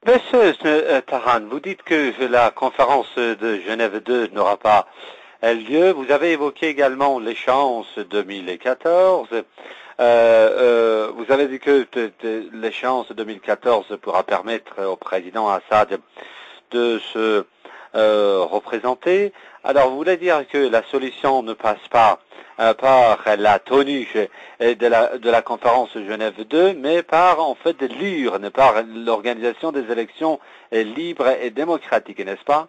Monsieur Tahan, vous dites que la conférence de Genève 2 n'aura pas lieu. Vous avez évoqué également l'échéance 2014. Vous avez dit que l'échéance 2014 pourra permettre au président Assad de se représenter. Alors, vous voulez dire que la solution ne passe pas par la tenue de la conférence Genève 2, mais par en fait l'urne, par l'organisation des élections libres et démocratiques, n'est-ce pas?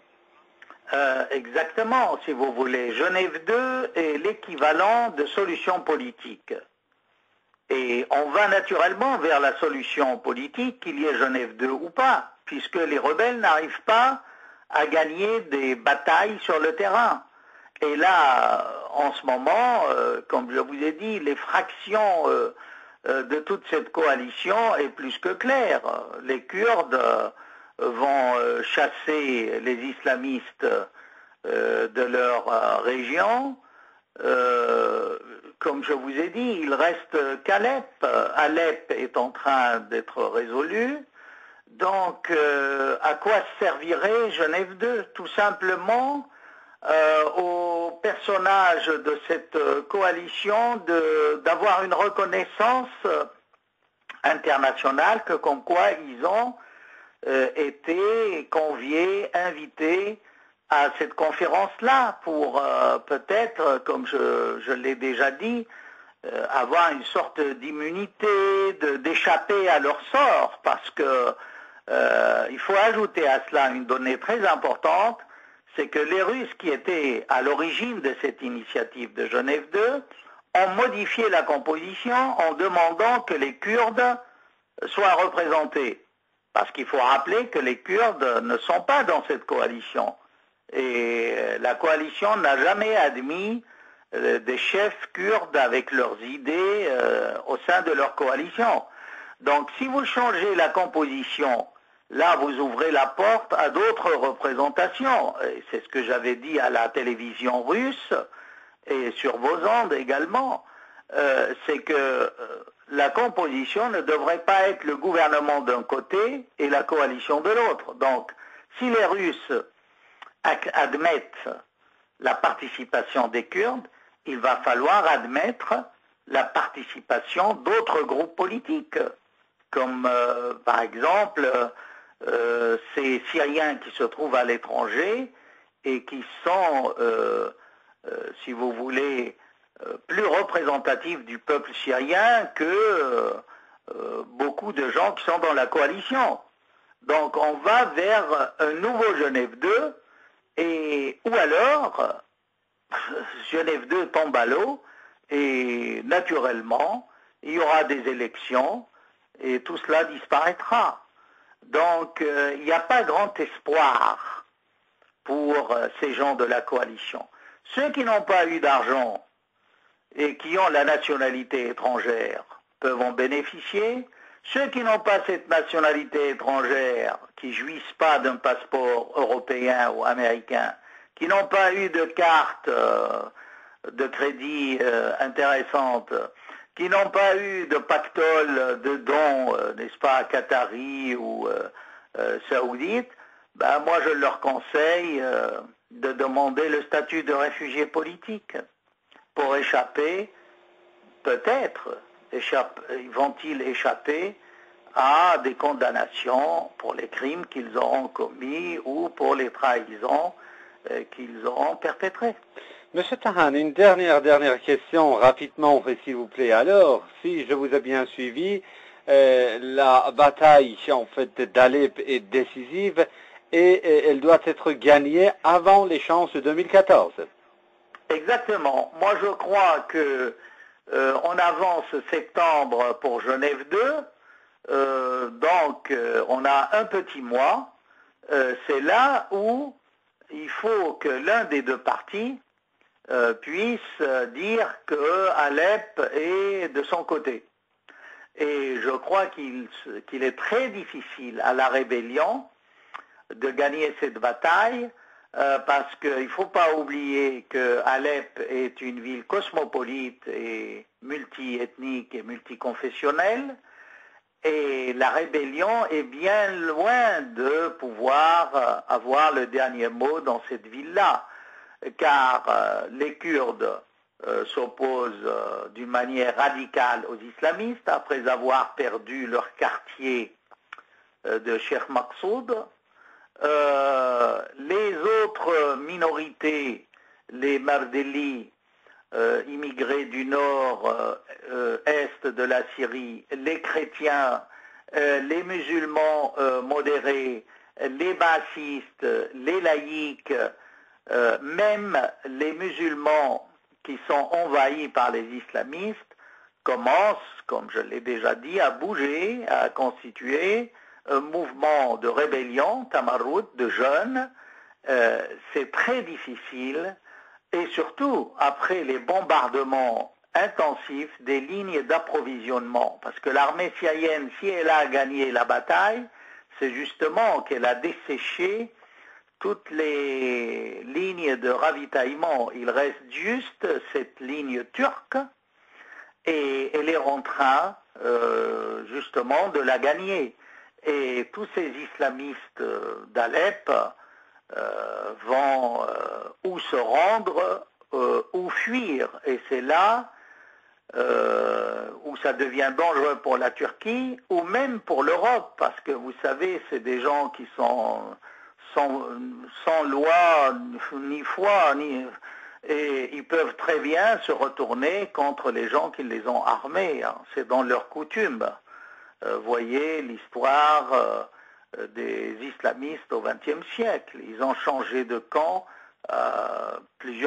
Exactement, si vous voulez. Genève 2 est l'équivalent de solution politique. Et on va naturellement vers la solution politique, qu'il y ait Genève 2 ou pas, puisque les rebelles n'arrivent pas à gagner des batailles sur le terrain. Et là, en ce moment, comme je vous ai dit, l'effraction de toute cette coalition est plus que claire. Les Kurdes vont chasser les islamistes de leur région. Comme je vous ai dit, il reste qu'Alep. Alep est en train d'être résolu. Donc, à quoi servirait Genève 2? Tout simplement aux personnages de cette coalition d'avoir une reconnaissance internationale que comme quoi ils ont été conviés, invités à cette conférence-là pour peut-être, comme je l'ai déjà dit, avoir une sorte d'immunité, d'échapper à leur sort, parce que il faut ajouter à cela une donnée très importante, c'est que les Russes qui étaient à l'origine de cette initiative de Genève 2 ont modifié la composition en demandant que les Kurdes soient représentés. Parce qu'il faut rappeler que les Kurdes ne sont pas dans cette coalition. Et la coalition n'a jamais admis des chefs kurdes avec leurs idées au sein de leur coalition. Donc si vous changez la composition, là vous ouvrez la porte à d'autres représentations. C'est ce que j'avais dit à la télévision russe et sur vos ondes également. C'est que la composition ne devrait pas être le gouvernement d'un côté et la coalition de l'autre. Donc si les Russes admettent la participation des Kurdes, il va falloir admettre la participation d'autres groupes politiques, comme par exemple ces Syriens qui se trouvent à l'étranger et qui sont, si vous voulez, plus représentatifs du peuple syrien que beaucoup de gens qui sont dans la coalition. Donc on va vers un nouveau Genève 2, ou alors Genève 2 tombe à l'eau et naturellement il y aura des élections et tout cela disparaîtra. Donc il n'y a pas grand espoir pour ces gens de la coalition. Ceux qui n'ont pas eu d'argent et qui ont la nationalité étrangère peuvent en bénéficier. Ceux qui n'ont pas cette nationalité étrangère, qui jouissent pas d'un passeport européen ou américain, qui n'ont pas eu de carte de crédit intéressante, qui n'ont pas eu de pactole de dons, n'est-ce pas, qatari ou saoudite, ben moi je leur conseille de demander le statut de réfugié politique pour échapper, peut-être, vont-ils échapper à des condamnations pour les crimes qu'ils auront commis ou pour les trahisons qu'ils auront perpétrées. Monsieur Tahan, une dernière question rapidement, s'il vous plaît. Alors, si je vous ai bien suivi, la bataille en fait d'Alep est décisive et elle doit être gagnée avant l'échéance 2014. Exactement. Moi, je crois que on avance septembre pour Genève 2, donc on a un petit mois. C'est là où il faut que l'un des deux partis puisse dire que Alep est de son côté. Et je crois qu'il est très difficile à la rébellion de gagner cette bataille, parce qu'il ne faut pas oublier que Alep est une ville cosmopolite et multiethnique et multiconfessionnelle, Et la rébellion est bien loin de pouvoir avoir le dernier mot dans cette ville-là, car les Kurdes s'opposent d'une manière radicale aux islamistes après avoir perdu leur quartier de Cheikh Maqsoud. Les autres minorités, les Mardeli, immigrés du nord-est de la Syrie, les chrétiens, les musulmans modérés, les bassistes, les laïcs, même les musulmans qui sont envahis par les islamistes, commencent, comme je l'ai déjà dit, à bouger, à constituer un mouvement de rébellion, tamarrout, de jeunes. C'est très difficile. Et surtout, après les bombardements intensifs des lignes d'approvisionnement, parce que l'armée syrienne, si elle a gagné la bataille, c'est justement qu'elle a desséché toutes les lignes de ravitaillement. Il reste juste cette ligne turque, et elle est en train, justement, de la gagner. Et tous ces islamistes d'Alep vont ou se rendre ou fuir. Et c'est là où ça devient dangereux pour la Turquie ou même pour l'Europe, parce que vous savez, c'est des gens qui sont sans loi, ni foi, et ils peuvent très bien se retourner contre les gens qui les ont armés. Hein. C'est dans leur coutume. Voyez l'histoire des islamistes au XXe siècle. Ils ont changé de camp plusieurs